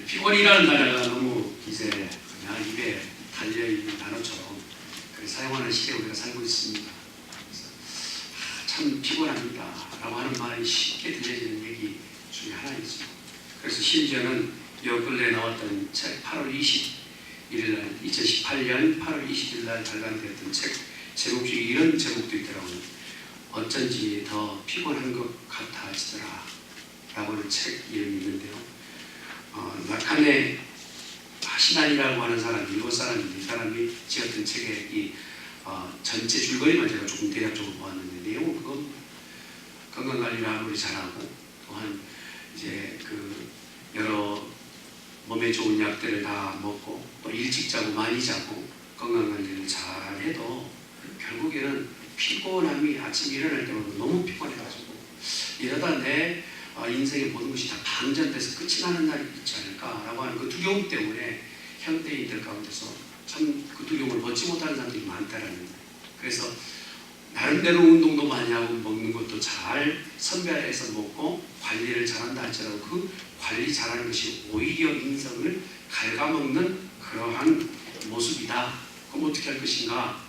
피곤이라는 단어가 너무 이제 그냥 입에 달려있는 단어처럼 그렇게 사용하는 시대에 우리가 살고 있습니다. 그래서 참 피곤합니다 라고 하는 말이 쉽게 들려지는 얘기 중에 하나이죠. 그래서 심지어는 요 근래에 나왔던 책 8월 21일날 2018년 8월 20일날 발간되었던 책 제목 중에 이런 제목도 있더라고요. 어쩐지 더 피곤한 것 같아지더라 라고 하는 책 이름이 있는데요. 라칸의 하시난이라고 하는 사람이 일본 사람인데 이 사람이 지었던 책의 이 전체 줄거리만 제가 조금 대략적으로 보았는데 내용은 그건 건강관리를 아무리 잘하고 또한 이제 그 여러 몸에 좋은 약들을 다 먹고 또 일찍 자고 많이 자고 건강관리를 잘 해도 결국에는 피곤함이 아침 일어날 때마다 너무 피곤해가지고 이러다 내 인생의 모든 것이 다 방전돼서 끝이 나는 날이 있지 않을까라고 하는 그 두려움 때문에 현대인들 가운데서 참 그 두려움을 벗지 못하는 사람들이 많다라는 거예요. 그래서 나름대로 운동도 많이 하고 먹는 것도 잘 선별해서 먹고 관리를 잘한다 할지라도 그 관리 잘하는 것이 오히려 인성을 갉아먹는 그러한 모습이다. 그럼 어떻게 할 것인가?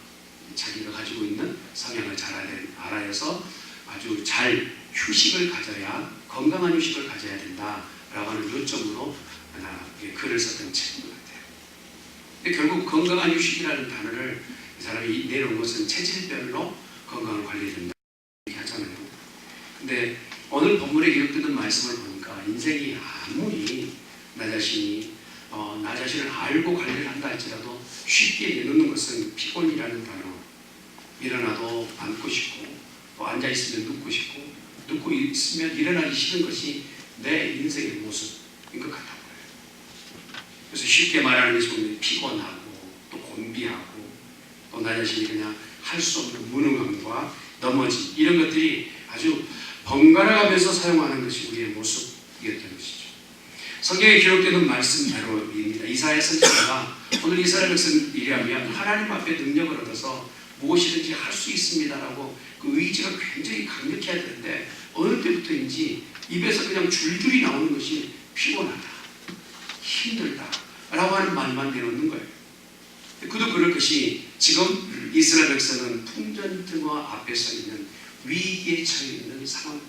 자기가 가지고 있는 성향을 잘 알아서 아주 잘 휴식을 가져야 건강한 휴식을 가져야 된다라고 하는 요점으로 하나 글을 썼던 책인 것 같아요. 근데 결국 건강한 휴식이라는 단어를 이 사람이 내놓은 것은 체질별로 건강을 관리해야 된다 이렇게 하잖아요. 근데 오늘 본문에 기록되는 말씀을 보니까 인생이 아무리 나 자신을 알고 관리를 한다 할지라도 쉽게 내놓는 것은 피곤이라는 단어. 일어나도 앉고 싶고 또 앉아있으면 눕고 싶고 눕고 있으면 일어나기 싫은 것이 내 인생의 모습인 것 같아 보여요. 그래서 쉽게 말하는 것이 보면 피곤하고 또 곤비하고 또 나 자신이 그냥 할 수 없는 무능함과 넘어짐 이런 것들이 아주 번갈아가면서 사용하는 것이 우리의 모습이었던 것이죠. 성경에 기록되는 말씀대로입니다. 이사야 선지자가 오늘 이스라엘 백성이라면 하나님 앞에 능력을 얻어서 무엇이든지 할 수 있습니다라고 그 의지가 굉장히 강력해야 되는데 어느 때부터인지 입에서 그냥 줄줄이 나오는 것이 피곤하다, 힘들다 라고 하는 말만 내놓는 거예요. 그도 그럴 것이 지금 이스라엘 백성은 풍전등화 앞에 서 있는 위기에 처해 있는 상황.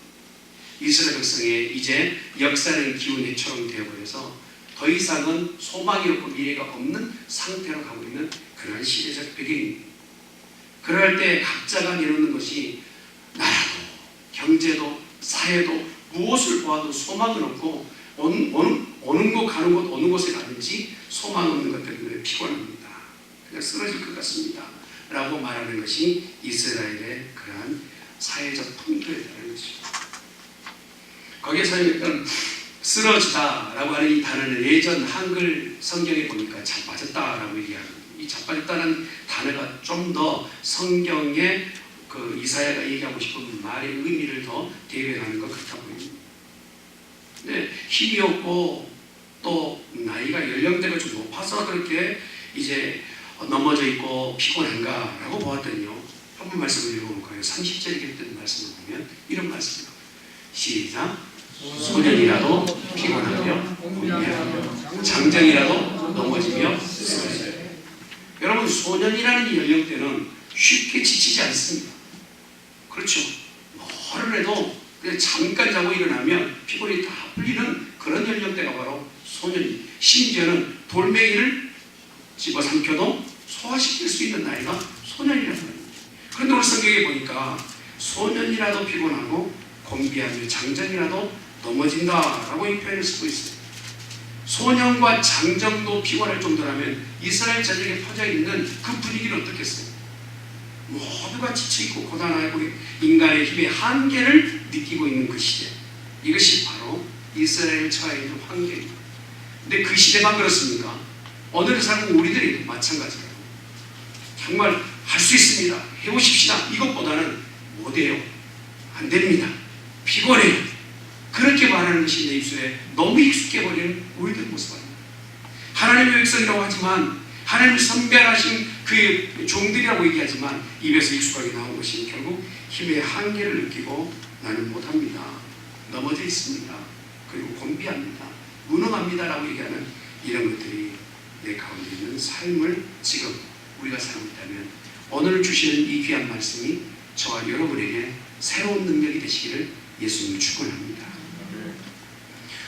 이스라엘 백성의 이제 역사는 기운해처럼 되어버려서 더 이상은 소망이 없고 미래가 없는 상태로 가고 있는 그러한 시대적 배경입니다. 그럴 때 각자가 내놓는 것이 나라도 경제도 사회도 무엇을 보아도 소망은 없고 오는 곳 가는 곳 어느 곳에 가든지 소망 없는 것 때문에 피곤합니다. 그냥 쓰러질 것 같습니다 라고 말하는 것이 이스라엘의 그러한 사회적 풍토였다는 것입니다. 거기에 사용했던 쓰러지다 라고 하는 이 단어는 예전 한글 성경에 보니까 자빠졌다 라고 얘기합니다. 이 자빠졌다는 단어가 좀 더 성경에 그 이사야가 얘기하고 싶은 말의 의미를 더 대변하는 것 같아 보입니다. 근데 힘이 없고 또 나이가 연령대가 좀 높아서 그렇게 이제 넘어져 있고 피곤한가라고 보았더니요. 한번 말씀을 읽어볼까요? 30절에 기록된 말씀을 보면 이런 말씀입니다. 시작. 소년이라도 피곤하며 곤비하며 장정이라도 넘어지며 쓰러져요. 여러분 소년이라는 이 연령대는 쉽게 지치지 않습니다. 그렇죠. 뭐를 해도 그냥 잠깐 자고 일어나면 피곤이 다 풀리는 그런 연령대가 바로 소년입니다. 심지어는 돌멩이를 집어삼켜도 소화시킬 수 있는 나이가 소년이라는 거예요. 그런데 오늘 성경에 보니까 소년이라도 피곤하고 곤비하며 장정이라도 넘어진다라고 이 표현을 쓰고 있어요. 소년과 장정도 피곤할 정도라면 이스라엘 전역에 퍼져 있는 그 분위기는 어떻겠어요? 모두가 지쳐있고 고단하고 인간의 힘의 한계를 느끼고 있는 그 시대. 이것이 바로 이스라엘 처해 있는 환경입니다. 근데 그 시대만 그렇습니까? 오늘을 살고 우리들이 마찬가지라고. 정말 할 수 있습니다. 해보십시다. 이것보다는 못해요. 안 됩니다. 피곤해요. 그렇게 말하는 것이 내 입술에 너무 익숙해버리는 우리들 모습 아닙니다. 하나님의 백성이라고 하지만 하나님을 선별하신 그의 종들이라고 얘기하지만 입에서 익숙하게 나온 것이 결국 힘의 한계를 느끼고 나는 못합니다. 넘어져 있습니다. 그리고 곤비합니다. 무능합니다라고 얘기하는 이런 것들이 내 가운데 있는 삶을 지금 우리가 살고 있다면 오늘 주시는 이 귀한 말씀이 저와 여러분에게 새로운 능력이 되시기를 예수님 축원합니다.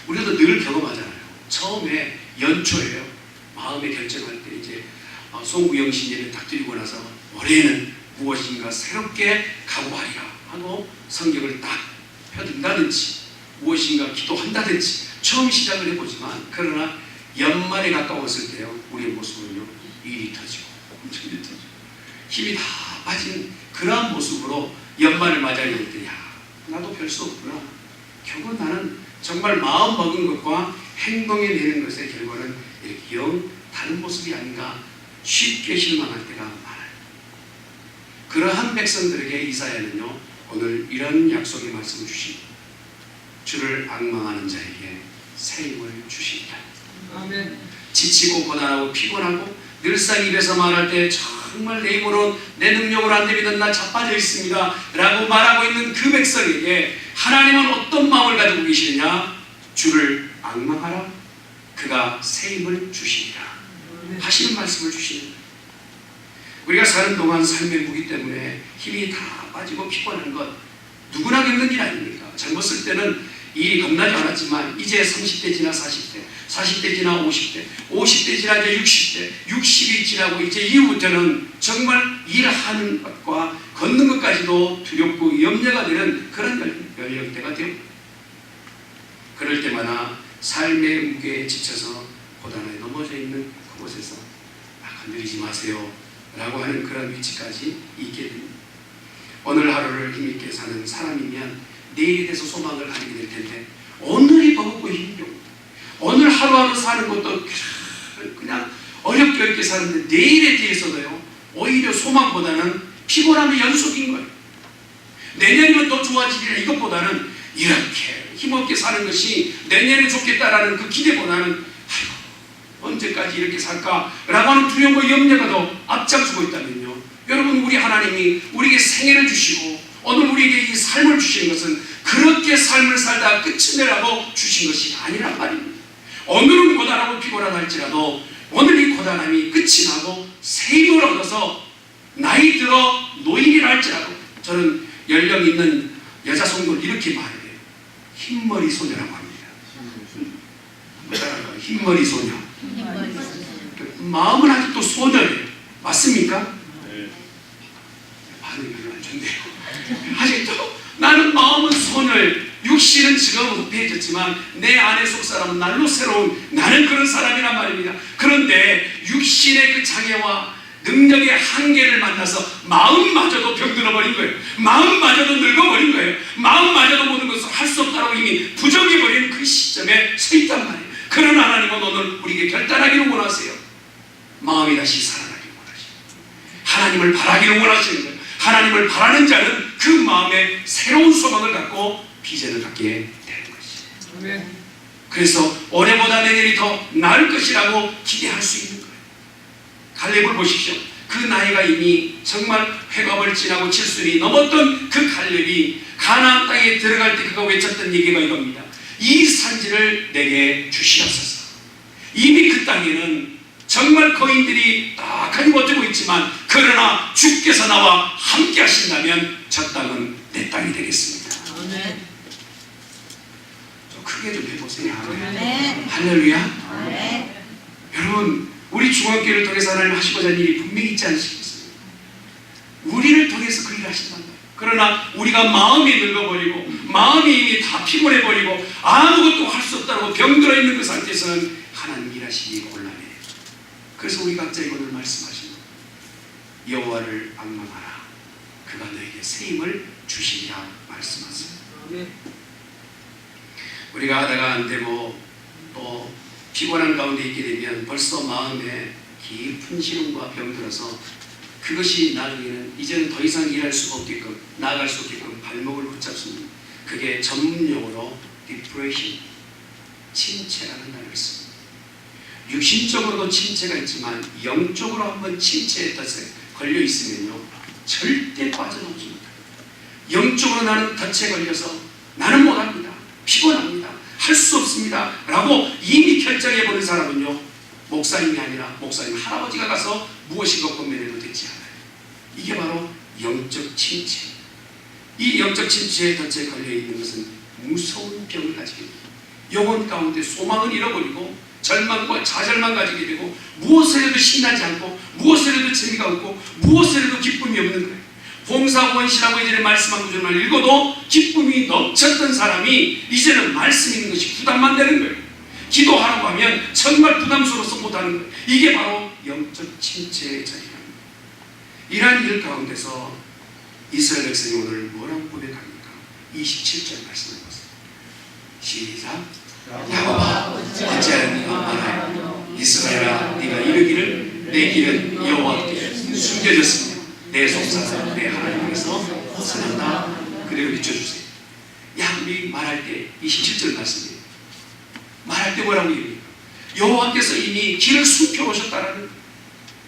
우리도 늘 경험하잖아요. 처음에 연초예요. 마음에 결정할 때 이제 송구영신 예배 딱 드리고 나서 올해는 무엇인가 새롭게 각오하리라 하고 성경을 딱 펴든다든지 무엇인가 기도한다든지 처음 시작을 해보지만 그러나 연말에 가까웠을 때요 우리의 모습은요 일이 터지고 엄청 일이 터지고 힘이 다 빠진 그러한 모습으로 연말을 맞이할 때 야 나도 별 수 없구나. 결국 나는 정말 마음 먹은 것과 행동에 내는 것의 결과는 이렇게 영 다른 모습이 아닌가 쉽게 실망할 때가 많아요. 그러한 백성들에게 이사야는요 오늘 이런 약속의 말씀을 주십니다. 주를 앙망하는 자에게 새 힘을 주시리라. 아멘. 지치고 고단하고 피곤하고 늘상 입에서 말할 때 정말 내 힘으로 내 능력으로 안 되면 나 자빠져 있습니다 라고 말하고 있는 그 백성에게 하나님은 어떤 마음을 가지고 계시느냐? 주를 앙망하라. 그가 새 힘을 주시리라 하시는 말씀을 주시는 거예요. 우리가 사는 동안 삶의 무기 때문에 힘이 다 빠지고 피곤한 것 누구나 겪는 일 아닙니까? 젊었을 때는 일이 겁나지 않았지만 이제 30대 지나 40대, 40대 지나 50대, 50대 지나 이제 60대, 60이 지나고 이제 이후부터는 정말 일하는 것과 걷는 것까지도 두렵고 염려가 되는 그런 연령대가 되고 그럴 때마다 삶의 무게에 지쳐서 고단에 넘어져 있는 그곳에서 건드리지 마세요 라고 하는 그런 위치까지 있게 됩니다. 오늘 하루를 힘있게 사는 사람이면 내일에 대해서 소망을 가지게 될 텐데 오늘이 버겁고 힘들고 오늘 하루하루 사는 것도 그냥 어렵게 어렵게 사는데 내일에 대해서도요 오히려 소망보다는 피곤함의 연속인 거예요. 내년이면 더 좋아지리라 이것보다는 이렇게 힘없게 사는 것이 내년에 좋겠다라는 그 기대보다는 아이고 언제까지 이렇게 살까라고 하는 두려움과 염려가 더 앞장서고 있다면요 여러분 우리 하나님이 우리에게 생애를 주시고 오늘 우리에게 이 삶을 주신 것은 그렇게 삶을 살다가 끝이 내라고 주신 것이 아니란 말입니다. 오늘은 고단하고 피곤하다 할지라도 오늘 이 고단함이 끝이 나고 새 힘을 얻어서 나이 들어 노인이라 할지라도 저는 연령 있는 여자 성도를 이렇게 말해요. 흰머리 소녀라고 합니다. 흰머리 소녀. 마음은 아직도 소녀예요. 맞습니까? 반응이 별로 안 좋네요. 아직도 나는 마음은 소녀예요. 육신은 지금 후패해졌지만 내 안의 속사람은 날로 새로운 나는 그런 사람이란 말입니다. 그런데 육신의 그 장애와 능력의 한계를 만나서 마음마저도 병들어버린 거예요. 마음마저도 늙어버린 거예요. 마음마저도 모든 것을 할 수 없다고 이미 부정해버린 그 시점에 서 있단 말이에요. 그러나 하나님은 오늘 우리에게 결단하기를 원하세요. 마음이 다시 살아나기를 원하시고 하나님을 바라기를 원하시는 거예요. 하나님을 바라는 자는 그 마음에 새로운 소망을 갖고 비전을 갖게 되는 것이죠. 그래서 올해보다 내년이 더 나을 것이라고 기대할 수 있는 거예요. 갈렙을 보십시오. 그 나이가 이미 정말 회갑을 지나고 7순이 넘었던 그 갈렙이 가나안 땅에 들어갈 때 그가 외쳤던 얘기가 이겁니다. 이 산지를 내게 주시옵소서. 이미 그 땅에는 정말 거인들이 딱하니 버티고 있지만 그러나 주께서 나와 함께 하신다면 저 땅은 내 땅이 되겠습니다. 좀 크게 좀 해보세요. 할렐루야. 여러분 우리 중앙교회를 통해서 하나님 하시고자 하는 일이 분명히 있지 않으시겠습니까? 우리를 통해서 그 일을 하신단 말이에요. 그러나 우리가 마음이 늙어버리고 마음이 이미 다 피곤해버리고 아무것도 할 수 없다고 병들어 있는 그 상태에서는 하나님 일하시기 곤란해요. 그래서 우리 각자에게 오늘 말씀하시는 여호와를 앙망하라. 그가 너에게 새 힘을 주시리라 말씀하세요. 우리가 하다가 안 되고 또 피곤한 가운데 있게 되면 벌써 마음에 깊은 시름과 병들어서 그것이 나중에는 이제는 더 이상 일할 수가 없게끔 나아갈 수 없게끔 발목을 붙잡습니다. 그게 전문용어로 depression, 침체라는 단어를 씁니다. 육신적으로도 침체가 있지만 영적으로 한번 침체의 덫에 걸려 있으면요 절대 빠져나오지 못해요. 영적으로 나는 덫에 걸려서 나는 못합니다. 피곤합니다. 할 수 없습니다 라고 이미 결정해버린 사람은요, 목사님이 아니라 목사님 할아버지가 가서 무엇인가 권면해도 되지 않아요. 이게 바로 영적 침체. 이 영적 침체에 덫에 걸려있는 것은 무서운 병을 가지게 됩니다. 영혼 가운데 소망을 잃어버리고 절망과 좌절만 가지게 되고, 무엇을 해도 신나지 않고, 무엇을 해도 재미가 없고, 무엇을 해도 기쁨이 없는 거예요. 봉사원시라고 이전에 말씀한 구절만 읽어도 기쁨이 넘쳤던 사람이 이제는 말씀 있는 것이 부담만 되는 거예요. 기도하라고 하면 정말 부담스러워서 못하는 거예요. 이게 바로 영적 침체의 자리입니다. 이러한 일 가운데서 이스라엘 백성이 오늘 뭐라고 고백합니까? 27절 말씀해보세요. 시작. 야곱아, 어찌하여 네가 말하여 이스라엘아, 네가 이르기를 내 길은 여호와께 숨겨졌으며 내 속사는 내 하나님께서 벗어난다. 그대로 비춰주세요. 야곱이 말할 때 27절 말씀이에요. 말할 때 뭐라고 얘기합니까? 여호와께서 이미 길을 숨겨놓으셨다라는,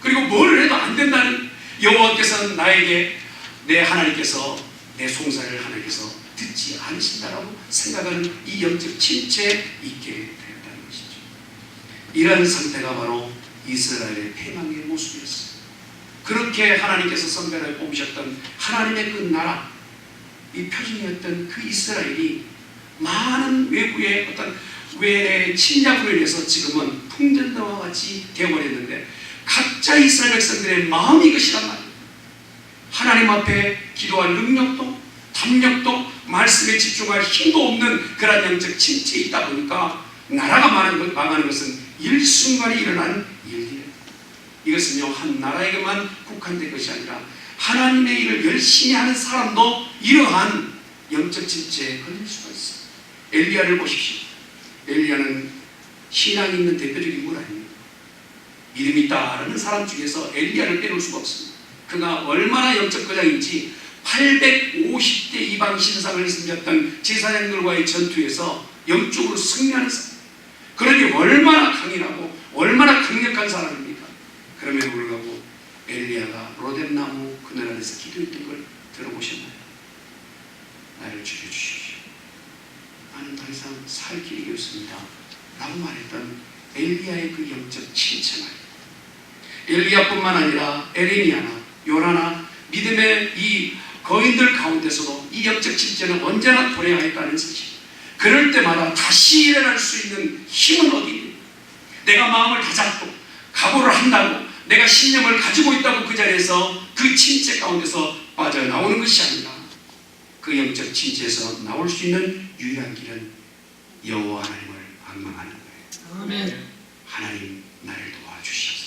그리고 뭘 해도 안 된다는, 여호와께서는 나에게 내 하나님께서 내 송사를 하나님께서 듣지 않으신다라고 생각하는 이 영적 침체에 있게 되었다는 것이죠. 이러한 상태가 바로 이스라엘의 패망의 모습이었어요. 그렇게 하나님께서 선별하여 뽑으셨던 하나님의 그 나라, 이 표준이었던 그 이스라엘이 많은 외부의 어떤 외의 침략으로 인해서 지금은 풍전등과 같이 되어버렸는데, 각자 이스라엘 백성들의 마음이 이것이란 말이에요. 하나님 앞에 기도할 능력도 담력도 말씀에 집중할 힘도 없는 그런 영적 침체에 있다 보니까 나라가 망하는 것은 일순간에 일어나는 일이에요. 이것은요, 한 나라에게만 국한된 것이 아니라 하나님의 일을 열심히 하는 사람도 이러한 영적 침체에 걸릴 수가 있어요. 엘리야를 보십시오. 엘리야는 신앙이 있는 대표적인 인물 아닙니까? 믿음이 있다라는 사람 중에서 엘리야를 빼놓을 수가 없습니다. 그가 얼마나 영적 거장인지 850대 이방 신상을 섬겼던 제사장들과의 전투에서 영적으로 승리하는 사람, 그러니 얼마나 강인하고 얼마나 강력한 사람입니까? 그럼에도 불구하고 엘리야가 로뎀나무 그늘 아래서 기도했던 걸 들어보셨나요? 나를 죽여주십시오. 나는 더 이상 살 길이 없습니다 라고 말했던 엘리야의 그 영적 침체 말이에요. 엘리야뿐만 아니라 에레미야나 요나나 믿음의 이 거인들 가운데서도 이 영적 침체는 언제나 도래하였다는 사실. 그럴 때마다 다시 일어날 수 있는 힘은 어디 있는가? 내가 마음을 다잡고 각오를 한다고, 내가 신념을 가지고 있다고 그 자리에서 그 침체 가운데서 빠져나오는 것이 아니라, 그 영적 침체에서 나올 수 있는 유일한 길은 여호와 하나님을 앙망하는 거예요. 아멘. 하나님, 나를 도와주시옵소서.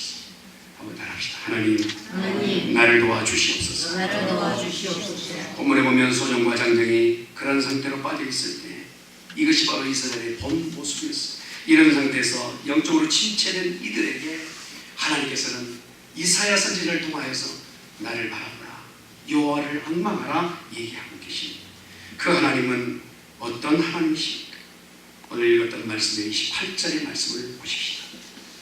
한번 따라합시다. 하나님, 나를 도와주시옵소서. 나를 도와주시옵소서. 본문에 보면 소년과 장정이 그런 상태로 빠져 있을 때, 이것이 바로 이스라엘의 본 모습이었어요. 이런 상태에서 영적으로 침체된 이들에게 하나님께서는 이사야 선지자를 통하여서 나를 바라보라, 여호와를 앙망하라 얘기하고 계십니다. 그 하나님은 어떤 하나님이십니까? 오늘 읽었던 말씀의 28절의 말씀을 보십시다.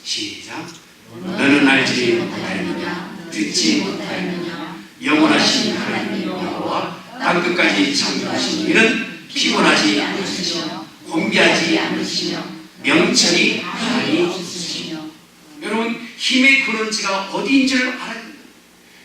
시작. 너는 알지 못하였느냐, 듣지 못하였느냐, 영원하신 하나님 여호와 땅끝까지 창조하신 이는 피곤하지 않으시며 공비하지 않으시며 명철이 하나니 없으시며. 여러분, 힘의 근원지가 어디인지를 알아야 됩니다.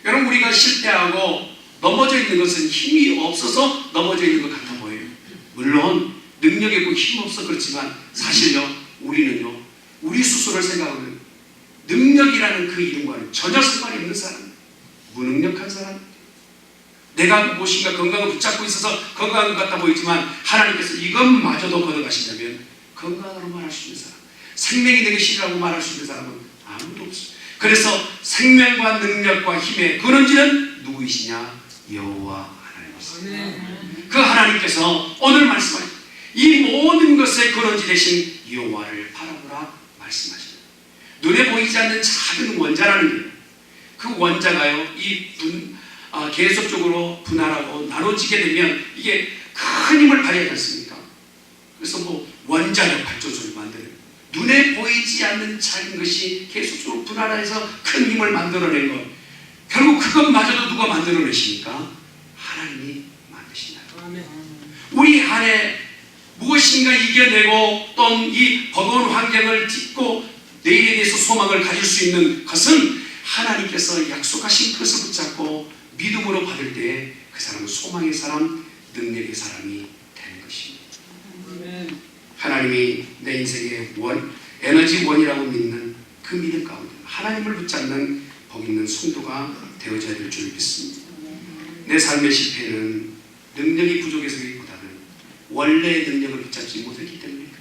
여러분, 우리가 실패하고 넘어져 있는 것은 힘이 없어서 넘어져 있는 것 같아 보여요. 물론 능력이 있고 힘 없어 그렇지만 사실요, 우리는요, 우리 스스로를 생각하면 능력이라는 그 이름과는 전혀 상관이 없는 사람, 무능력한 사람, 내가 무엇인가 건강을 붙잡고 있어서 건강한 것 같아 보이지만 하나님께서 이것마저도 걷어가신다면 건강으로 말할 수 있는 사람, 생명이 되기 싫으라고 말할 수 있는 사람은 아무도 없어요. 그래서 생명과 능력과 힘의 근원지는 누구이시냐? 여호와 하나님이십니다. 그 하나님께서 오늘 말씀하신 이 모든 것의 근원지 되신 여호와를 바라보라 말씀하십니다. 눈에 보이지 않는 작은 원자라는 게, 그 원자가요, 계속적으로 분할하고 나눠지게 되면 이게 큰 힘을 발휘하지 않습니까? 그래서 원자력 발전소를 만드는, 눈에 보이지 않는 작은 것이 계속적으로 분할해서 큰 힘을 만들어낸 것, 결국 그것마저도 누가 만들어내십니까? 하나님이 만드신다. 우리 안에 무엇인가 이겨내고 또 이 버거운 환경을 딛고 내일에 대해서 소망을 가질 수 있는 것은 하나님께서 약속하신 것을 붙잡고 믿음으로 받을 때 그 사람은 소망의 사람, 능력의 사람이 되는 것입니다. 하나님이 내 인생의 에너지 원이라고 믿는 그 믿음 가운데 하나님을 붙잡는 복 있는 성도가 되어져야 될 줄 믿습니다. 내 삶의 실패는 능력이 부족해서기보다는 원래의 능력을 붙잡지 못했기 때문입니다.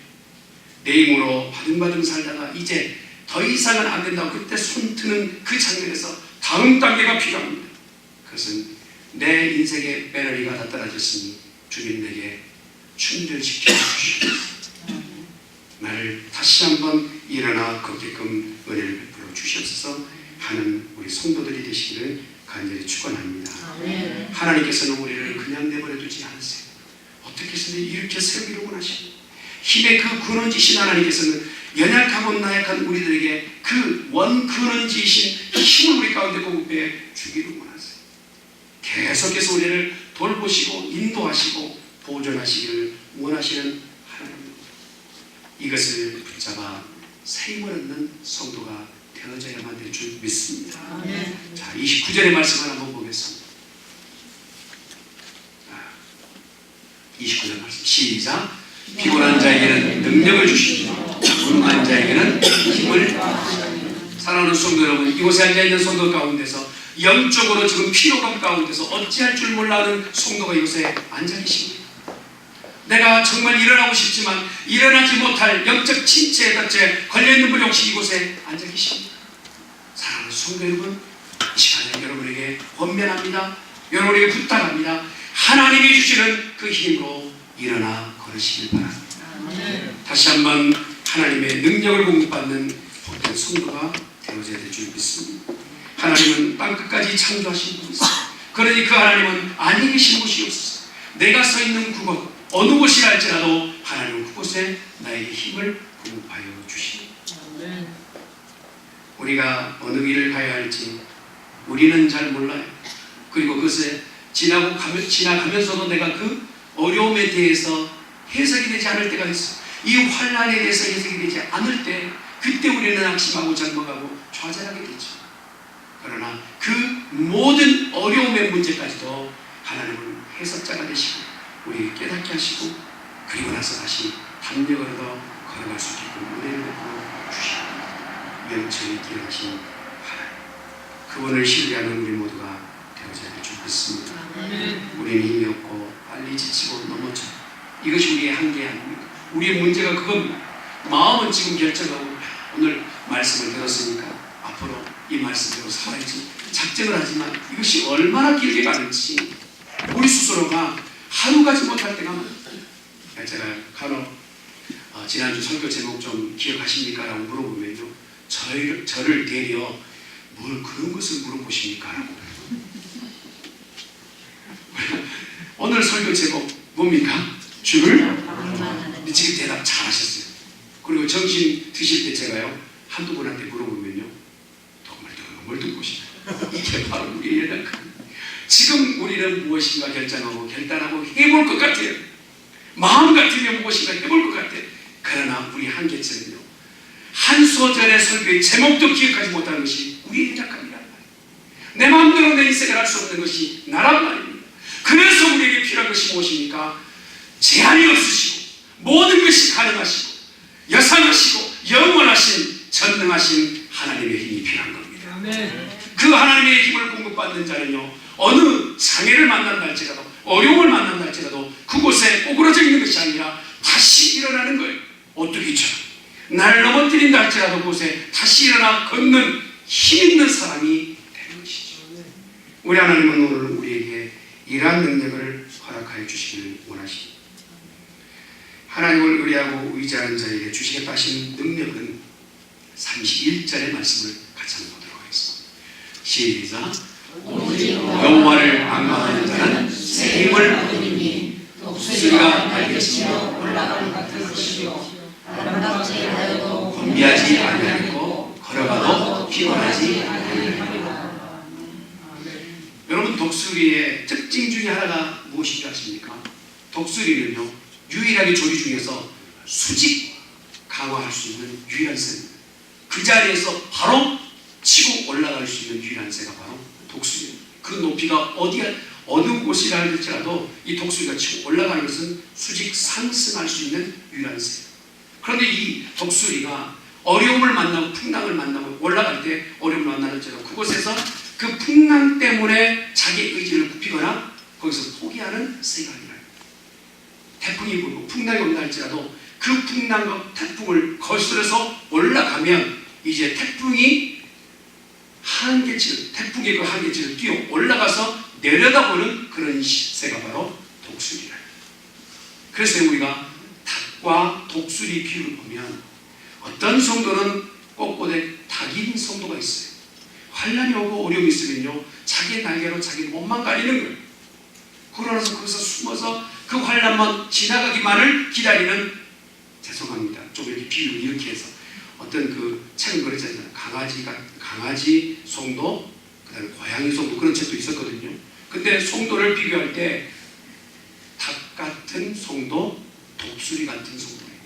내 힘으로 바둥바둥 살다가 이제 더 이상은 안 된다고 그때 손 트는 그 장면에서 다음 단계가 필요합니다. 그것은 내 인생의 배터리가 다 떨어졌으니 주님 내게 충전시켜 주시옵소서. 나를 다시 한번 일어나 걷게끔 은혜를 베풀어 주시옵소서 하는 우리 성도들이 되시기를 간절히 축원합니다. 하나님께서는 우리를 그냥 내버려 두지 않으세요. 어떻게 해서든 이렇게 세우기를 원하십니다. 힘의 그 근원지신 하나님께서는 연약하고 나약한 우리들에게 그 근원지신 힘을 우리 가운데 공급해 주기를 원하세요. 계속해서 우리를 돌보시고 인도하시고 보존하시기를 원하시는 하나님입니다. 이것을 붙잡아 새 힘을 얻는 성도가 되어져야만 될 줄 믿습니다. 자, 29절의 말씀을 한번 보겠습니다. 29절 말씀 시작. 피곤한 자에게는 능력을 주시고 무능한 자에게는 힘을. 사랑하는 성도 여러분, 이곳에 앉아있는 성도 가운데서 영적으로 지금 피로감 가운데서 어찌할 줄 몰라하는 성도가 이곳에 앉아 계십니다. 내가 정말 일어나고 싶지만 일어나지 못할 영적 침체에 덫에 걸려있는 분이 혹시 이곳에 앉아 계십니다. 사랑하는 성도 여러분, 이 시간에 여러분에게 권면합니다. 여러분에게 부탁합니다. 하나님이 주시는 그 힘으로 일어나 걸으시길 바랍니다. 다시 한번 하나님의 능력을 공급받는 복된 성도가 되어져야 될 줄 믿습니다. 하나님은 땅끝까지 창조하신 분이세요. 그러니 그 하나님은 안에 계신 곳이 없어서 내가 서 있는 그곳 어느 곳이라 할지라도 하나님은 그곳에 나에게 힘을 공급하여 주십니다. 우리가 어느 길을 가야 할지 우리는 잘 몰라요. 그리고 그것에 지나가면서도 내가 그 어려움에 대해서 해석이 되지 않을 때가 있어요. 이 환난에 대해서 해석이 되지 않을 때 그때 우리는 낙심하고 절망하고 좌절하게 되죠. 그러나 그 모든 어려움의 문제까지도 하나님은 해석자가 되시고 우리에게 깨닫게 하시고 그리고 나서 다시 담력을 얻어 걸어갈 수 있게끔 은혜를 베풀어 주시고 명철이 기억하신 하나님, 그분을 신뢰하는 우리 모두가 되어져야 될 줄 믿습니다. 우리는 힘이 없고 빨리 지치고 넘어져 이것이 우리의 한계 아닙니까? 우리의 문제가 그겁니다. 마음은 지금 결정하고 오늘 말씀을 들었으니까 앞으로 이 말씀대로 살아야지 작정을 하지만 이것이 얼마나 길게 가는지 우리 스스로가 하루 가지 못할 때가 많아요. 제가 간혹 지난주 설교 제목 좀 기억하십니까? 라고 물어보면요, 저를 대려 뭘 그런 것을 물어보십니까? 라고 오늘 설교 제목 뭡니까? 주를 지금 대답 잘하셨어요. 그리고 정신 드실 때 제가요 한두 분한테 물어보면요 뭘 듣고 싶어요. 이게 바로 우리의 연약함. 지금 우리는 무엇인가 결정하고 결단하고 해볼 것 같아요. 마음 같으면 무엇인가 해볼 것 같아요. 그러나 우리 한계점은요, 한 소절의 설교의 제목도 기억하지 못하는 것이 우리의 연약함이란 말이에요. 내 마음대로 내 인생을 할 수 없는 것이 나란 말입니다. 그래서 우리에게 필요한 것이 무엇입니까? 제한이 없으시고 모든 것이 가능하시고 여상하시고 영원하신 전능하신 하나님의 힘이 필요한 겁니다. 그 하나님의 힘을 공급받는 자는요, 어느 장애를 만난다 할지라도 어려움을 만난다 할지라도 그곳에 오그러져 있는 것이 아니라 다시 일어나는 거예요. 오뚜기처럼 나를 넘어뜨린다 할지라도 그곳에 다시 일어나 걷는 힘 있는 사람이 되는 것이죠. 우리 하나님은 오늘 우리에게 이러한 능력을 허락하여 주시기를 원하십니다. 하나님을 의뢰하고 의지하는 자에게 주시겠다 하신 능력은 31절의 말씀을 같이 한번 보도록 하겠습니다. 시작. 여호와를 앙망하는 자는 새 힘을 얻으리니 독수리가 날개치며 올라가는 같은 것이요 아름답지 하여도 곤비하지 아니하겠고 걸어가도 피곤하지 아니하리라. 여러분, 독수리의 특징 중에 하나가 무엇인지 아십니까? 독수리는요 유일하게 조리 중에서 수직 강화할 수 있는 유일한 새입니다. 그 자리에서 바로 치고 올라갈 수 있는 유일한 새가 바로 독수리입니다. 그 높이가 어느 곳이라 할지라도 이 독수리가 치고 올라가는 것은 수직 상승할 수 있는 유일한 새. 그런데 이 독수리가 어려움을 만나고 풍랑을 만나고 올라갈 때 어려움을 만나는지라도 그곳에서 그 풍랑 때문에 자기 의지를 굽히거나 거기서 포기하는 새가 아니라 태풍이 불고 풍랑이 온다 할지라도 그 풍랑과 태풍을 거스려서 올라가면 이제 태풍의 그 한계치를 뛰어 올라가서 내려다보는 그런 새가 바로 독수리라. 그래서 우리가 닭과 독수리 비유를 보면 어떤 성도는 꼿꼿해 닭인 성도가 있어요. 환란이 오고 어려움이 있으면요 자기의 날개로 자기 몸만 가리는 거예요. 그러나서 거기서 숨어서 그 환란만 지나가기만을 기다리는, 죄송합니다 좀 이렇게 비유를 이렇게 해서 어떤 그 책은 그랬잖아요. 강아지 송도, 그 다음에 고양이 송도, 그런 책도 있었거든요. 근데 송도를 비교할 때 닭 같은 송도, 독수리 같은 송도예요.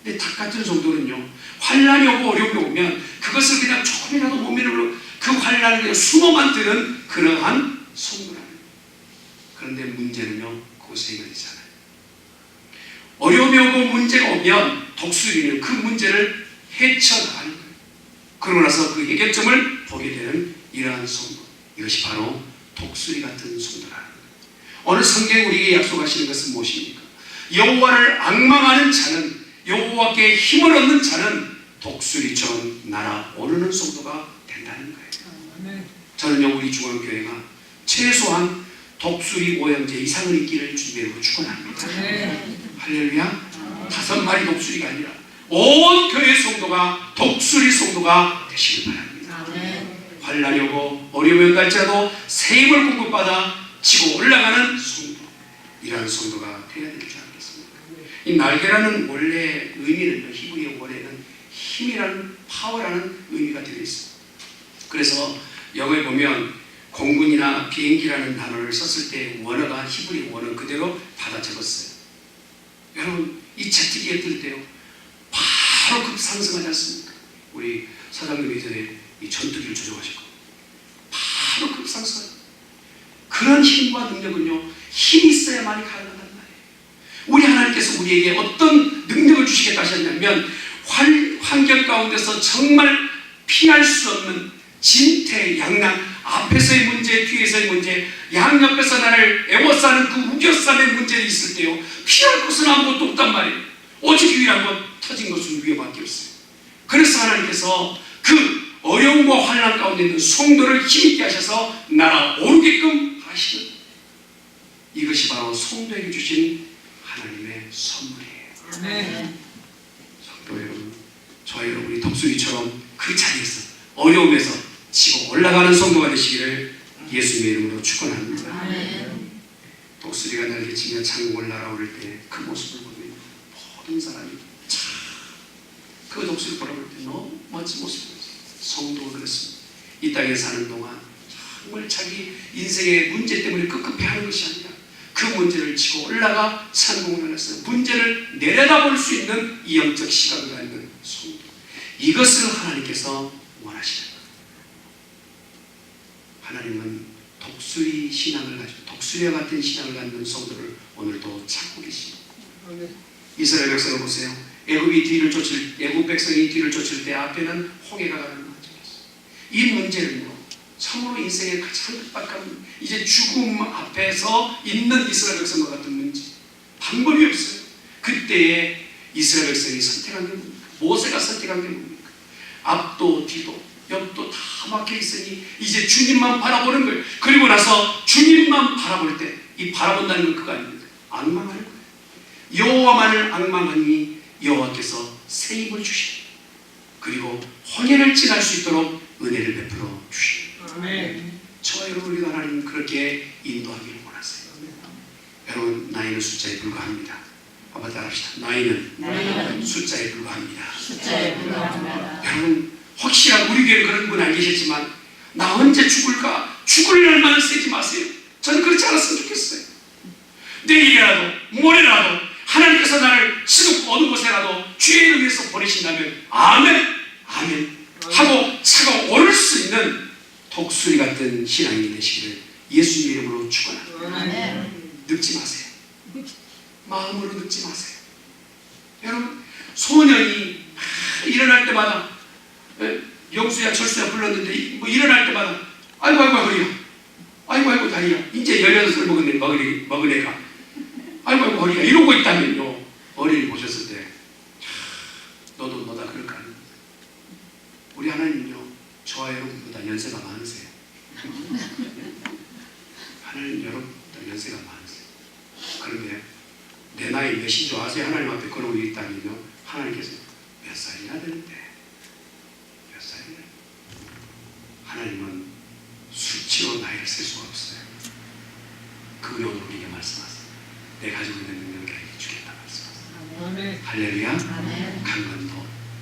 근데 닭 같은 송도는요 환란이 오고 어려움이 오면 그것을 그냥 조금이라도 못 미루고 그 환란을 그냥 숨어만 드는 그러한 송도라는 거예요. 그런데 문제는요 그것이 해결되잖아요. 어려움이 오고 문제가 오면 독수리는 그 문제를 헤쳐나가는 거예요. 그러고 나서 그 해결점을 보게 되는 이러한 송도, 이것이 바로 독수리 같은 송도라는 거예요. 오늘 성경에 우리에게 약속하시는 것은 무엇입니까? 여호와를 앙망하는 자는, 여호와께 힘을 얻는 자는 독수리처럼 날아오르는 송도가 된다는 거예요. 저는요 우리 중앙교회가 최소한 독수리 모양제 이상을 있기를 주님으로 축원합니다. 할렐루야. 5마리 독수리가 아니라 온 교회 성도가 독수리 성도가 되시길 바랍니다. 환란이 오고 어려움이 온다 할지라도 새 힘을 공급받아 치고 올라가는 성도, 이러한 성도가 되어야 되지 않겠습니까? 이 날개라는 원래 의미는 히브리 원에는 힘이라는, 파워라는 의미가 되어 있습니다. 그래서 영어에 보면 공군이나 비행기라는 단어를 썼을 때 원어가 히브리 원어 그대로 받아 적었어요. 여러분 이 제트기에 뜰 때요 바로 급상승하지 않습니까? 우리 사장님이 전에 이 전투기를 조종하셨고 바로 급상승해요. 그런 힘과 능력은요 힘이 있어야만이 가능하단 말이에요. 우리 하나님께서 우리에게 어떤 능력을 주시겠다 하셨냐면 환경 가운데서 정말 피할 수 없는 진퇴양난, 앞에서의 문제, 뒤에서의 문제, 양옆에서 나를 애워싸는 그 우겨싸는 문제가 있을 때요 피할 것은 아무것도 없단 말이에요. 오직 유일한 건 터진 것은 위험밖에 없어요. 그래서 하나님께서 그 어려움과 환난 가운데 있는 성도를 힘있게 하셔서 날아오르게끔 하시는, 이것이 바로 성도에게 주신 하나님의 선물이에요. 성도 여러분, 저와 여러분이 독수리처럼 그 자리에서 어려움에서 치고 올라가는 성도가 되시기를 예수님의 이름으로 축원합니다. 독수리가 날개치며 창공을 날아오를 때 그 모습을 보면 모든 사람이 참 그 독수리를 바라볼 때 너무 멋진 모습이었어요. 성도가 그렇습니다. 이 땅에 사는 동안 정말 자기 인생의 문제 때문에 급급해하는 것이 아니라 그 문제를 치고 올라가 성공을 해서 문제를 내려다볼 수 있는 이 영적 시각을 갖는 성도, 이것을 하나님께서 원하시는 거예요. 하나님은 독수리 신앙을 가지고 독수리와 같은 신앙을 갖는 성도를 오늘도 찾고 계십니다. 이스라엘 백성을 보세요. 애굽 백성이 뒤를 쫓을 때 앞에는 홍해가 가는 과정이었어요. 이 문제는요 참으로 인생의 가장 급박한 이제 죽음 앞에서 있는 이스라엘 백성과 같은 문제, 방법이 없어요. 그때에 이스라엘 백성이 선택한 게 뭡니까? 모세가 선택한 게 뭡니까? 앞도 뒤도 옆도 다 막혀 있으니 이제 주님만 바라보는 거예요. 그리고 나서 주님만 바라볼 때, 이 바라본다는 건 그거 아닙니까? 앙망하는 거예요. 여호와만을 앙망하니 여호와께서 새 힘을 주시고 그리고 홍해를 지날 수 있도록 은혜를 베풀어 주시고, 저와 여러분 우리가 하나님 그렇게 인도하기를 원하세요. 여러분 나이는 숫자에 불과합니다. 한번 따라합시다. 나이는 숫자에 불과합니다. 여러분 혹시나 우리 교회에 그런 분 안 계시지만 나 언제 죽을까? 죽을 날만은 쓰지 마세요. 저는 그렇지 않았으면 좋겠어요. 내일이라도 모레라도 하나님께서 나를 지금 어느 곳에라도 주의 이름 위해서 보내신다면 아멘, 아멘 하고 차가 오를 수 있는 독수리 같은 신앙이 되시기를 예수님 이름으로 축원합니다. 늙지 마세요. 마음으로 늙지 마세요. 여러분, 소년이 일어날 때마다 영수야 철수야 불렀는데 뭐 일어날 때마다 아이고 허리야, 아이고 다리야, 이제 16살 먹은 애가 아이고 허리야 이러고 있다면요, 어린이 보셨을 때 너도 너다 그럴 거 아니에요. 우리 하나님은요 저와 여러분보다 연세가 많으세요. 하나님 여러분보다 연세가 많으세요. 그런데 내 나이 몇인 줄 아세요? 하나님 앞에 그러고 있다면요, 하나님께서 몇 살이나 되는데 몇 살이나. 하나님은 수치로 나이를 셀 수가 없어요. 그 오늘 우리에게 말씀하세요. 내 가지고 있는 능력을 주겠다 말씀하세요. 할렐루야.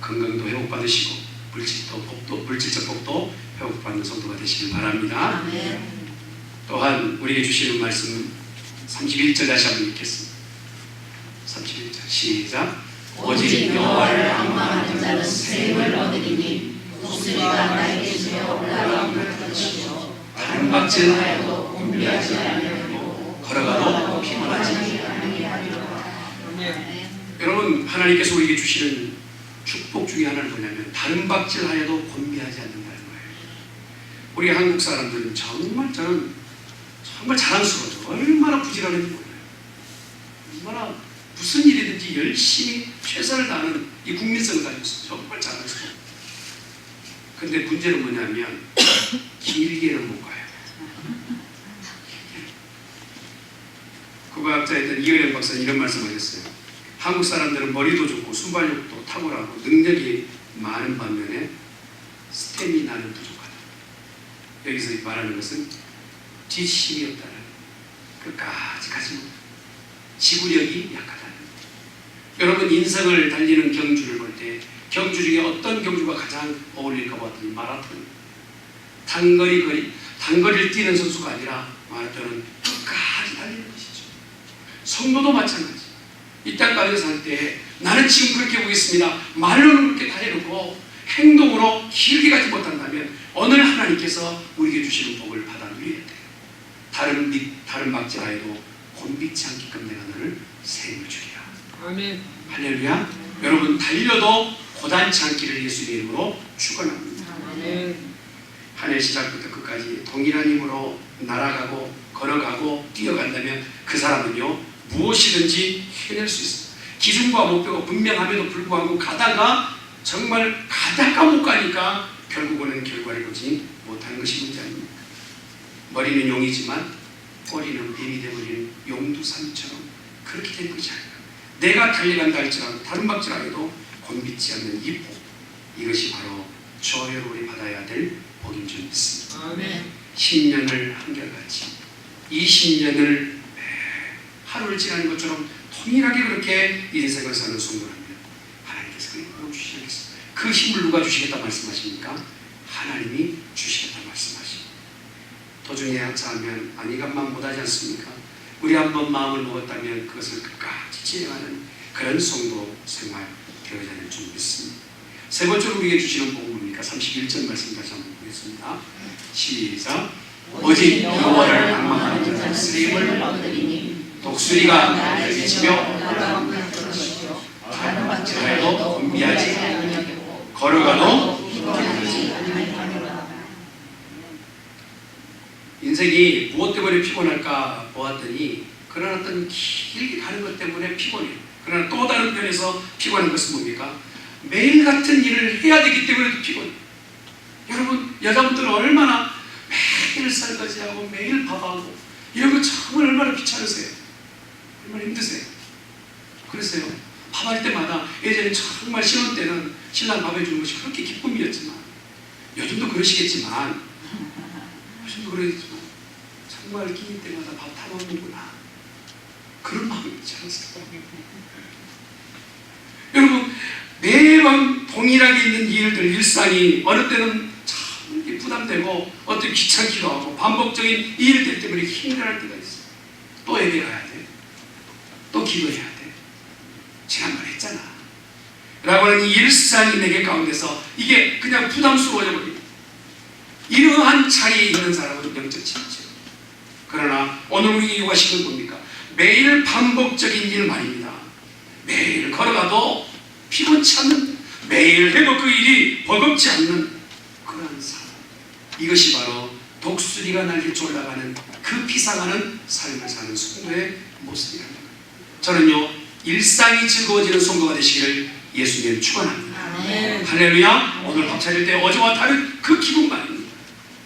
건강도 회복받으시고 물질적 복도 회복받는 성도가 되시길 바랍니다. 또한 우리에게 주시는 말씀 31절 다시 한번 읽겠습니다. 31절 시작. 오직 여호와를 앙망하는 자는 새 힘을 얻으리니 독수리가 나에게 지어 올라가는 것이요 다른 박질하여도 곤비하지 아니하고 걸어가도 피곤하지 아니하리로다. 여러분, 하나님께서 우리에게 주시는 축복 중에 하나는 뭐냐면 다른 박질하여도 곤비하지 않는다는 거예요. 우리 한국 사람들은 정말 저는 정말 자랑스러워요. 얼마나 부지런한지 몰라요. 얼마나 무슨 일이든지 열심히 최선을 다하는 이 국민성을 가지고 있어요. 정말 자랑스러워요. 근데 문제는 뭐냐면 길게는 못 가요. 국어학자였던 이어령 박사는 이런 말씀을 하셨어요. 한국 사람들은 머리도 좋고 순발력도 탁월하고 능력이 많은 반면에 스태미나는 부족하다. 여기서 말하는 것은 뒷힘이 없다는, 끝까지 가지 못한다. 지구력이 약하다는. 여러분, 인생을 달리는 경주를 볼 때 경주 중에 어떤 경주가 가장 어울릴까 봤더니 마라톤. 단거리를 뛰는 선수가 아니라 마라톤은 끝까지 달리는 것이죠. 성도도 마찬가지. 이 땅 가운데 살 때 나는 지금 그렇게 보겠습니다. 말로는 그렇게 달려놓고 행동으로 길게 가지 못한다면 오늘 하나님께서 우리에게 주시는 복을 받아 누려야 돼요. 다른 박질하여도 곤비치 않게끔 내가 너를 새 힘을 주리라. 아멘. 할렐루야. 여러분, 달려도 고단치 않기를 예수의 이름으로 축원합니다. 아멘. 한 해 시작부터 끝까지 동일한 힘으로 날아가고 걸어가고 뛰어간다면 그 사람은요 무엇이든지 해낼 수 있습니다. 기준과 목표가 분명함에도 불구하고 가다가 못 가니까 결국은 결과를 보지 못하는 것이 문제 아닙니까? 머리는 용이지만 꼬리는 뱀이 되어버리는 용두삼처럼 그렇게 된 것이 아니라 내가 달려간다 할지라도 다른 박질하여도 곤비지 않는 이 복, 이것이 바로 저와 여러분이 받아야 될 복인 줄 믿습니다. 아멘. 10년을 한결같이 20년을 하루를 지나는 것처럼 통일하게 그렇게 인생을 사는 성도라면 하나님께서 그 힘을 주시겠습니다. 그 힘을 누가 주시겠다 말씀하십니까? 하나님이 주시겠다 말씀하십니다. 도중에 하차하면 안이감만 못하지 않습니까? 우리 한번 마음을 먹었다면 그것을 끝까지 지행하는 그런 성도 생활 되어야 될 줄 믿습니다. 세 번째로 우리에게 주시는 복은 뭡니까? 31절 말씀 다시 한번 보겠습니다. 시작. 오직 여호와를 앙망하는 자는 새 힘을 얻으리니 독수리가 나를 비치며 올라오는 것이요 다른 박질하여도 곤비하지 아니하고 걸어가도 피곤하지 아니하리로다. 인생이 무엇 때문에 피곤할까 보았더니 그런 어떤 길게 가는 것 때문에 피곤해요. 그러나 또 다른 편에서 피곤한 것은 뭡니까? 매일 같은 일을 해야 되기 때문에도 피곤해요. 여러분, 여자분들은 얼마나 매일 설거지하고 매일 밥하고 이런 거 정말 얼마나 귀찮으세요? 얼마나 힘드세요? 그랬어요. 밥할 때마다 예전에 정말 신혼 때는 신랑 밥 해주는 것이 그렇게 기쁨이었지만 요즘도 그러시겠지만 정말 끼니 때마다 밥 타먹는구나 그런 마음이 있지 않습니까? 여러분, 매번 동일하게 있는 일들 일상이 어느 때는 참 부담되고 어떤 귀찮기도 하고 반복적인 일들 때문에 힘들어할 때가 있어요. 또 예배 가야 돼. 또 기도해야 돼. 지난번에 했잖아 라고 하는 이 일상이 내게 가운데서 이게 그냥 부담스러워져 버립니다. 이러한 자리에 있는 사람은 명철치 않죠. 그러나 오늘 우리 요구하신 건 뭡니까? 매일 반복적인 일 말입니다. 매일 걸어가도 피곤치 않는, 매일 해도 그 일이 버겁지 않는 그런 삶. 이것이 바로 독수리가 날개 올라가는 그 피상하는 삶을 사는 성도의 모습이랍니다. 저는요, 일상이 즐거워지는 성도가 되시기를 예수님 축원합니다. 할렐루야. 오늘 밥 차릴 때 어제와 다른 그 기분 말입니다.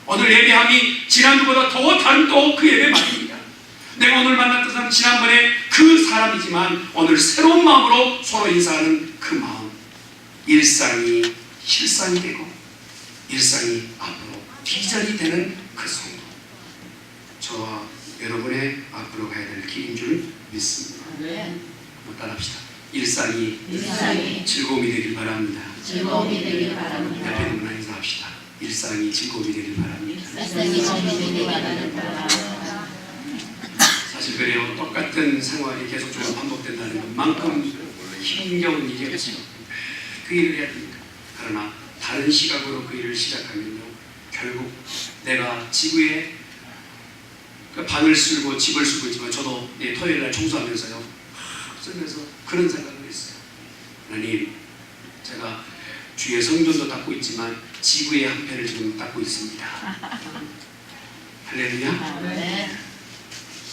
오늘 예배함이 지난주보다 더 다른 또 그 예배 말입니다. 내가 오늘 만났던 사람 지난번에 그 사람이지만 오늘 새로운 마음으로 서로 인사하는 그 마음. 일상이 실상이 되고 일상이 앞으로 비전이 되는 그 성도. 저와 여러분의 앞으로 가야 될 길인 줄 믿습니다. 따라합시다. 일상이 즐거움이 되길 바랍니다. 즐거움이 되길 바랍니다. 옆에 누구나 인사합시다. 일상이 즐거움이 되길 바랍니다. 일상이 즐거움이 되길 바랍니다. 사실 그래요. 똑같은 생활이 계속적으로 반복된다는 것만큼 힘겨운 일이 없어요. 그 일을 해야 됩니다. 그러나 다른 시각으로 그 일을 시작하면요, 결국 내가 지구에 방을 쓸고 집을 쓰고 있지만 저도 토요일날 청소하면서요, 쓰면서 그런 생각을 했어요. 하나님, 제가 주의 성전도 닦고 있지만 지구의 한 편을 지금 닦고 있습니다. 할렐루야. 네.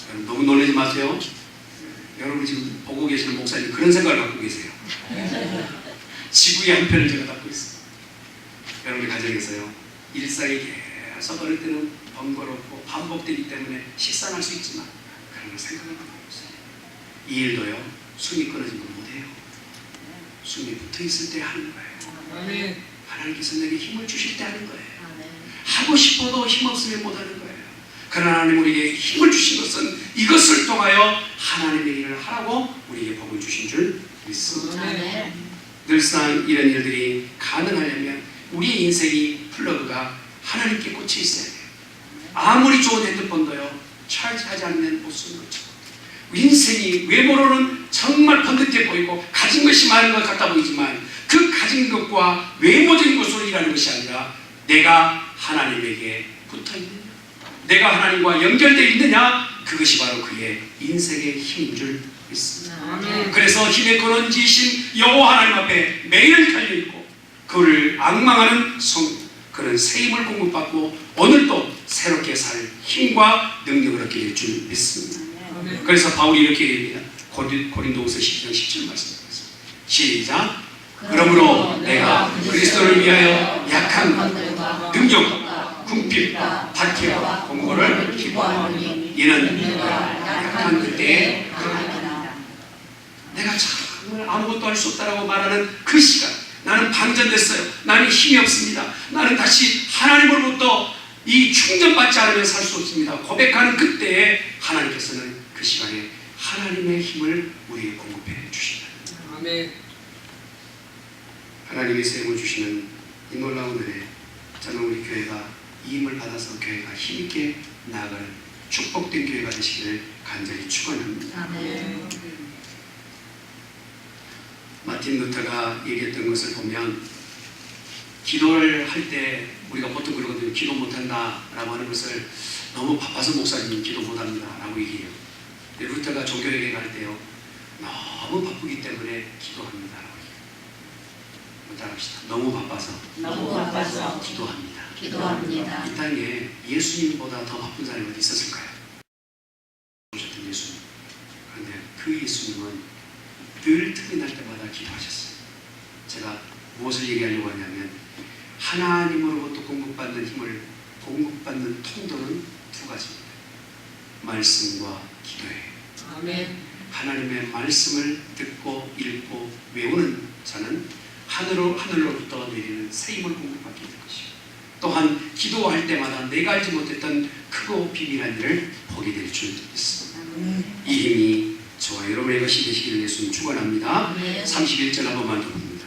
여러분 너무 놀라지 마세요. 여러분 지금 보고 계시는 목사님 그런 생각을 갖고 계세요. 지구의 한 편을 제가 닦고 있습니다. 여러분의 가정에서요, 일상이 계속 어릴 때는 번거롭고 반복되기 때문에 식상할 수 있지만 그런 걸 생각을 하고 있어요. 이 일도요, 숨이 끊어지면 못해요. 숨이 붙어있을 때 하는 거예요. 하나님께서 내게 힘을 주실 때 하는 거예요. 하고 싶어도 힘없으면 못하는 거예요. 그러나 하나님 우리에게 힘을 주신 것은 이것을 통하여 하나님의 일을 하라고 우리에게 복을 주신 줄 믿습니다. 늘상 이런 일들이 가능하려면 우리의 인생이 플러그가 하나님께 꽂혀 있어야 돼요. 아무리 좋은 핸드폰도요, 차지하지 않는 못 쓰는 거죠. 인생이 외모로는 정말 번듯해 보이고 가진 것이 많은 것 같아 보이지만 그 가진 것과 외모적인 것으로 일하는 것이 아니라 내가 하나님에게 붙어있느냐, 내가 하나님과 연결되어 있느냐, 그것이 바로 그의 인생의 힘인 줄 믿습니다. 그래서 힘의 근원지신 여호와 하나님 앞에 매일 달려있고 그를 앙망하는 성도, 그런 새 힘을 공급받고 오늘도 새롭게 살 힘과 능력을 얻게 될 줄 믿습니다. 그래서 바울이 이렇게 얘기합니다. 고린도후서 12장 17절 말씀드렸습니다. 시작. 그러므로 내가 그리스도를 위하여 약한 능력, 궁핍, 박해와 공고를 기뻐하노니 이는 내가 약한 그때에 강하니라. 내가 정말 아무것도 할 수 없다라고 말하는 그 시간, 나는 방전됐어요. 나는 힘이 없습니다. 나는 다시 하나님으로부터 이 충전받지 않으면 살 수 없습니다. 고백하는 그때에 하나님께서는 그 시간에 하나님의 힘을 우리에게 공급해 주신다. 아멘. 하나님의 새 힘을 주시는 이 놀라운 은혜, 저는 우리 교회가 이 힘을 받아서 교회가 힘있게 나아가는 축복된 교회가 되시기를 간절히 축원합니다. 아멘. 마틴 루터가 얘기했던 것을 보면 기도를 할 때 우리가 보통 그러거든요. 기도 못한다 라고 하는 것을 너무 바빠서 목사님 기도 못합니다 라고 얘기해요. 근데 루터가 종교회개 갈 때요, 너무 바쁘기 때문에 기도합니다 라고 얘기해요. 따라합시다. 너무 바빠서 기도합니다. 이 땅에 예수님보다 더 바쁜 사람이 어디 있었을까요? 오셨던 예수님. 그런데 그 예수님은 늘 틈이 날 때마다 기도하셨어요. 제가 무엇을 얘기하려고 하냐면 하나님으로부터 공급받는 힘을 공급받는 통로는 두 가지입니다. 말씀과 기도예요. 아멘. 하나님의 말씀을 듣고 읽고 외우는 자는 하늘로부터 내리는 새 힘을 공급받게 될 것이고, 또한 기도할 때마다 내가 알지 못했던 크고 비밀한 일을 보게 될 줄 믿습니다. 이 힘이 저와 여러분의 것이 되시기를 예수님 축원합니다. 31절 한 번만 더 봅니다.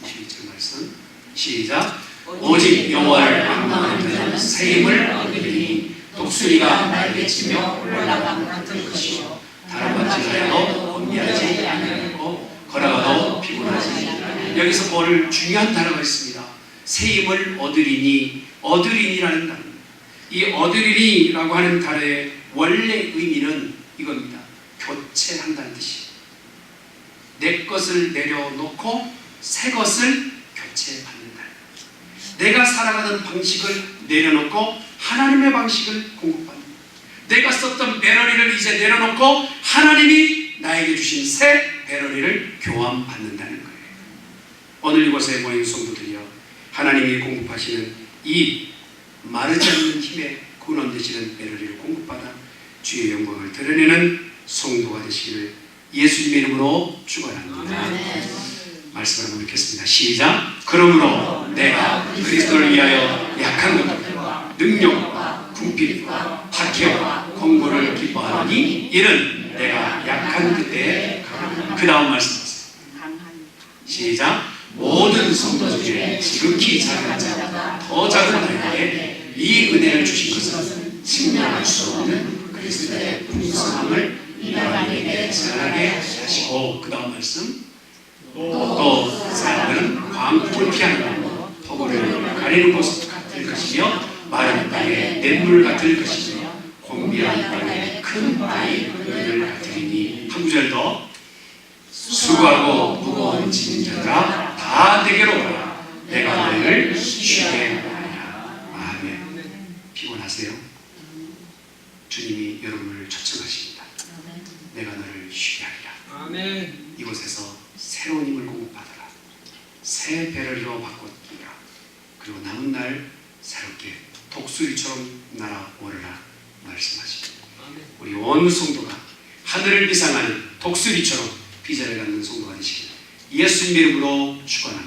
31절 말씀 시작. 오직 여호와를 앙망하는 자는 새 힘을 얻으리니 독수리가 날개치며 올라가는 같을 것이요 다른 같이 하여도 곤비하지 아니하고 허락하도 피곤하지. 여기서 뭘 중요한 단어가 있습니다. 새 힘을 얻으리니, 얻으리니라는 단어. 이 얻으리니라고 하는 단어의 원래 의미는 이겁니다. 교체한다는 뜻이에요. 내 것을 내려놓고 새 것을 교체받는다. 내가 살아가는 방식을 내려놓고 하나님의 방식을 공급받는다. 내가 썼던 배럴리를 이제 내려놓고 하나님이 나에게 주신 새 배럴리를 교환받는다는 거예요. 오늘 이곳에 모인 성도들이여, 하나님이 공급하시는 이 마르지 않는 힘의 근원 되시는 배럴리를 공급받아 주의 영광을 드러내는 성도가 되시기를 예수님의 이름으로 축원합니다. 말씀을 한번 읽겠습니다. 시작. 그러므로 내가 그리스도를 위하여 약한 것들과 능력과 궁핍과 박해와 공고를 기뻐하노니 이는 내가 약한 그때에 그 다음 말씀하세요. 시작. 모든 성도 중에 지극히 작은 자보다 더 작은 나에게 이 은혜를 주신 것은 측량할 수 없는 그리스도의 풍성함을 이방인에게 전하게 하시고, 그 다음 말씀. 또 사람들은 광풍을 피하는 폭우를 가리는 곳 같을 것이며 마른 땅에 냇물 같을 것이며 공비한 땅에 큰 바위 그늘 같으리니. 한 구절 더. 수고하고 무거운 짐자들아 다 내게로 오라. 내가 너희를 쉬게 하리라. 아멘. 피곤하세요? 주님이 여러분을 초청하십니다. 내가 너를 쉬게 하리라. 아멘. 이곳에서 새로운 힘을 공급받아라. 새 배럴리로 바꿔기라. 그리고 남은 날 새롭게 독수리처럼 날아오르라 말씀하십니다. 우리 온 성도가 하늘을 비상하는 독수리처럼 비자를 갖는 성도가 되시길 예수님의 이름으로 축원합니다.